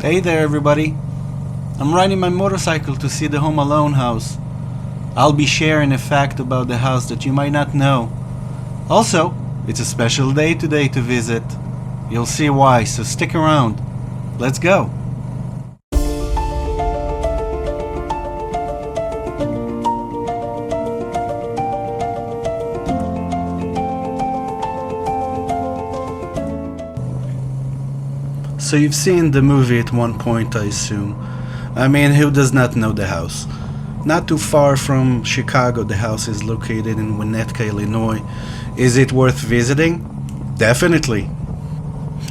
Hey there, everybody. I'm riding my motorcycle to see the Home Alone house. I'll be sharing a fact about the house that you might not know. Also, it's a special day today to visit. You'll see why, so stick around. Let's go. So you've seen the movie at one point, I assume. I mean, who does not know the house? Not too far from Chicago, the house is located in Winnetka, Illinois. Is it worth visiting? Definitely.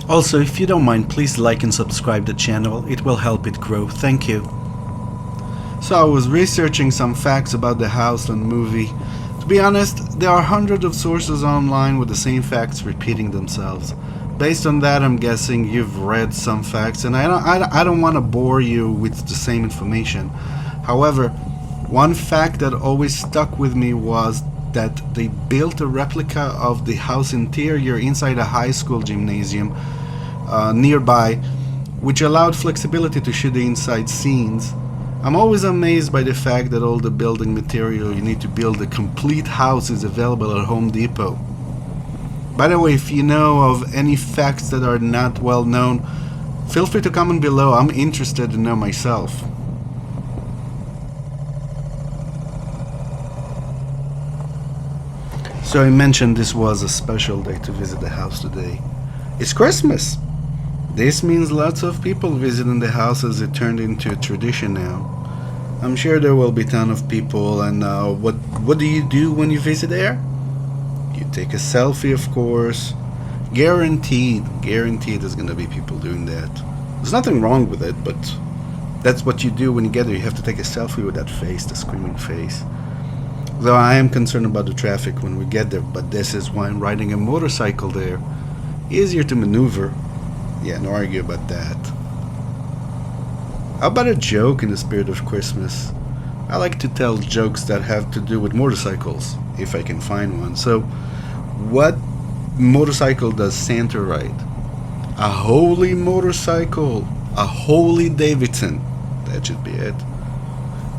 Also, if you don't mind, please like and subscribe the channel. It will help it grow. Thank you. So I was researching some facts about the house and movie. To be honest, there are hundreds of sources online with the same facts repeating themselves. Based on that, I'm guessing you've read some facts, and I don't want to bore you with the same information. However, one fact that always stuck with me was that they built a replica of the house interior inside a high school gymnasium nearby, which allowed flexibility to shoot the inside scenes. I'm always amazed by the fact that all the building material you need to build a complete house is available at Home Depot. By the way, if you know of any facts that are not well known, feel free to comment below. I'm interested to know myself. So I mentioned this was a special day to visit the house today. It's Christmas! This means lots of people visiting the house as it turned into a tradition now. I'm sure there will be a ton of people, and what do you do when you visit there? You take a selfie, of course. Guaranteed there's gonna be people doing that. There's nothing wrong with it, but that's what you do when you get there. You have to take a selfie with that face, the screaming face. Though I am concerned about the traffic when we get there, but this is why I'm riding a motorcycle there. Easier to maneuver. Yeah, no argue about that. How about a joke in the spirit of Christmas? I like to tell jokes that have to do with motorcycles, if I can find one. So, what motorcycle does Santa ride? A holy motorcycle. A holy Davidson. That should be it.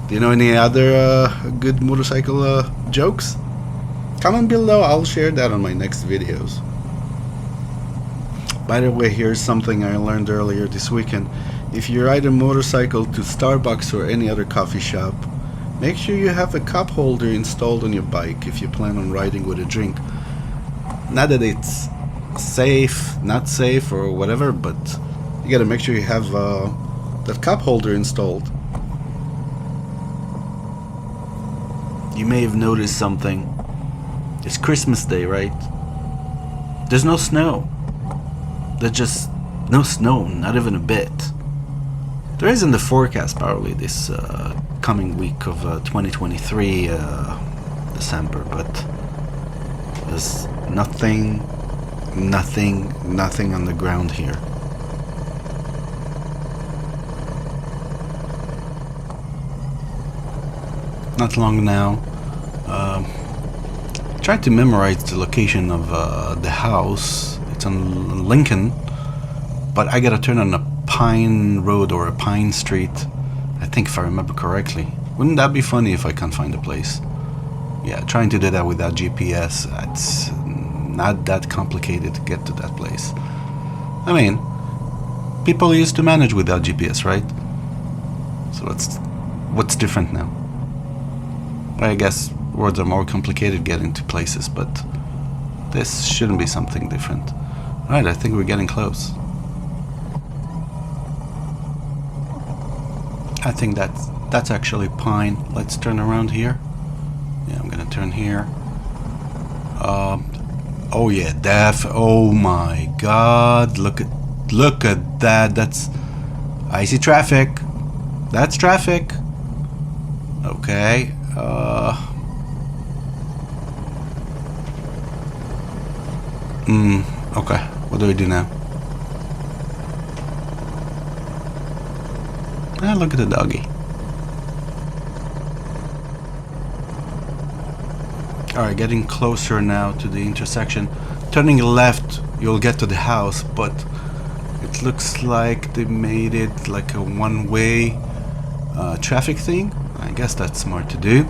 Do you know any other good motorcycle jokes? Comment below, I'll share that on my next videos. By the way, here's something I learned earlier this weekend. If you ride a motorcycle to Starbucks or any other coffee shop, make sure you have a cup holder installed on your bike if you plan on riding with a drink. Not that it's safe, not safe, or whatever, but you gotta make sure you have that cup holder installed. You may have noticed something. It's Christmas Day, right? There's no snow. There's just no snow, not even a bit. There is in the forecast probably this coming week of 2023 December, but there's nothing on the ground here. Not long now, tried to memorize the location of the house. It's on Lincoln, but I gotta turn on a Pine Road or a Pine Street, I think, if I remember correctly. Wouldn't that be funny if I can't find the place? Yeah, trying to do that without GPS, it's not that complicated to get to that place. I mean, people used to manage without GPS, right? So what's different now? I guess roads are more complicated getting to places, but this shouldn't be something different. Alright, I think we're getting close. I think that's actually Pine. Let's turn around here. Yeah, I'm gonna turn here. Oh yeah, oh my god, look at that. That's, I see traffic. That's traffic. Okay. Okay, what do we do now? Ah, look at the doggy. Alright, getting closer now to the intersection. Turning left, you'll get to the house, but It looks like they made it like a one-way traffic thing. I guess that's smart to do.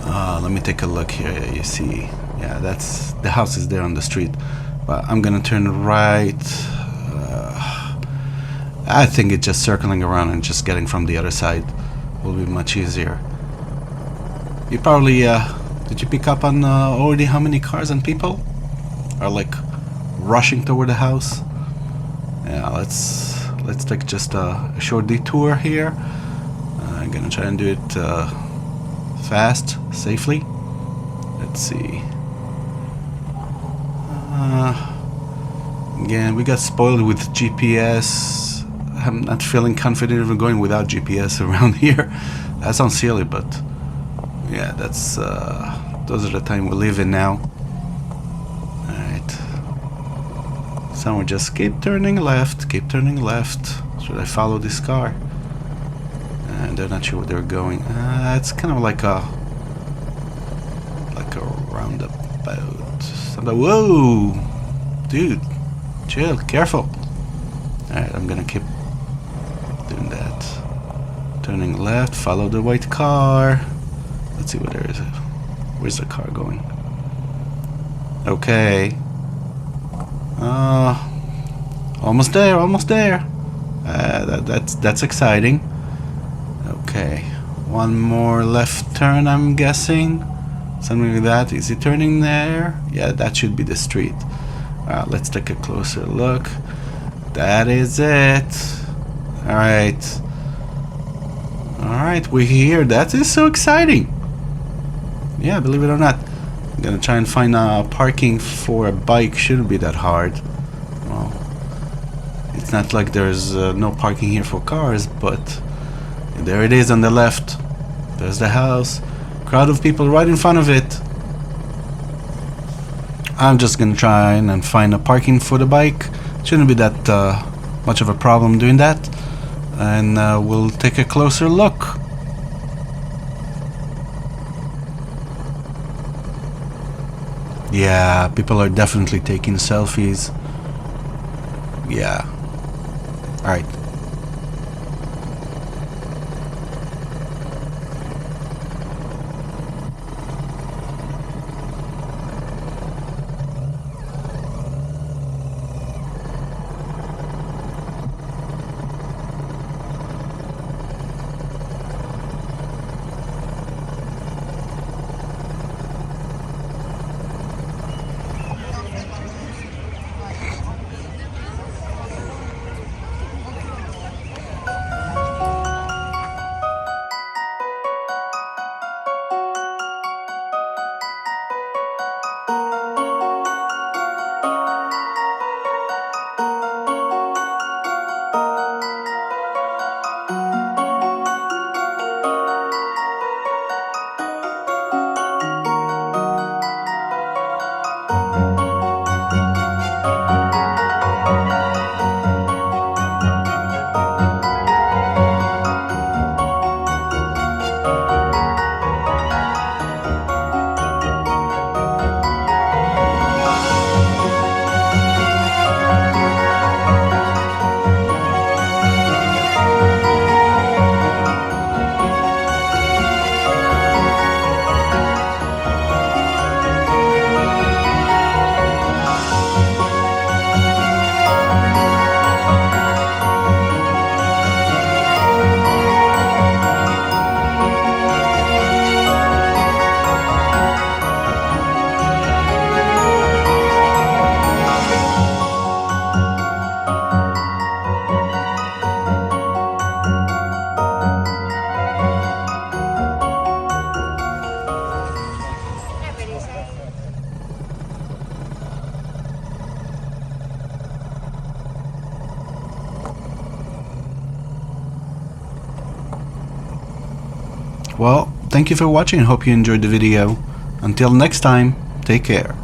Let me take a look here. You see, yeah, that's the house is there on the street. But I'm gonna turn right. I think it's just circling around and just getting from the other side will be much easier. You probably did you pick up on already how many cars and people are like rushing toward the house? Yeah, let's take just a short detour here. I'm gonna try and do it fast, safely. Let's see. Again, we got spoiled with GPS. I'm not feeling confident even going without GPS around here. That sounds silly, but yeah, that's those are the time we live in now. Alright. So we just keep turning left, keep turning left. Should I follow this car? They're not sure where they're going. It's kind of like a roundabout. Whoa! Dude, chill, careful. Alright, I'm gonna keep doing that. Turning left, follow the white car. Let's see where there is. Where's the car going? Okay. Almost there, almost there. That's exciting. Okay. One more left turn, I'm guessing. Something like that. Is he turning there? Yeah, that should be the street. Let's take a closer look. That is it. Alright. Alright, we're here. That is so exciting. Yeah, believe it or not. I'm gonna try and find parking for a bike. Shouldn't be that hard. Well, it's not like there's no parking here for cars, but there it is on the left. There's the house. Crowd of people right in front of it. I'm just gonna try and find a parking for the bike. Shouldn't be that much of a problem doing that. And we'll take a closer look. Yeah, people are definitely taking selfies. Yeah. Alright. Well, thank you for watching. Hope you enjoyed the video. Until next time, take care.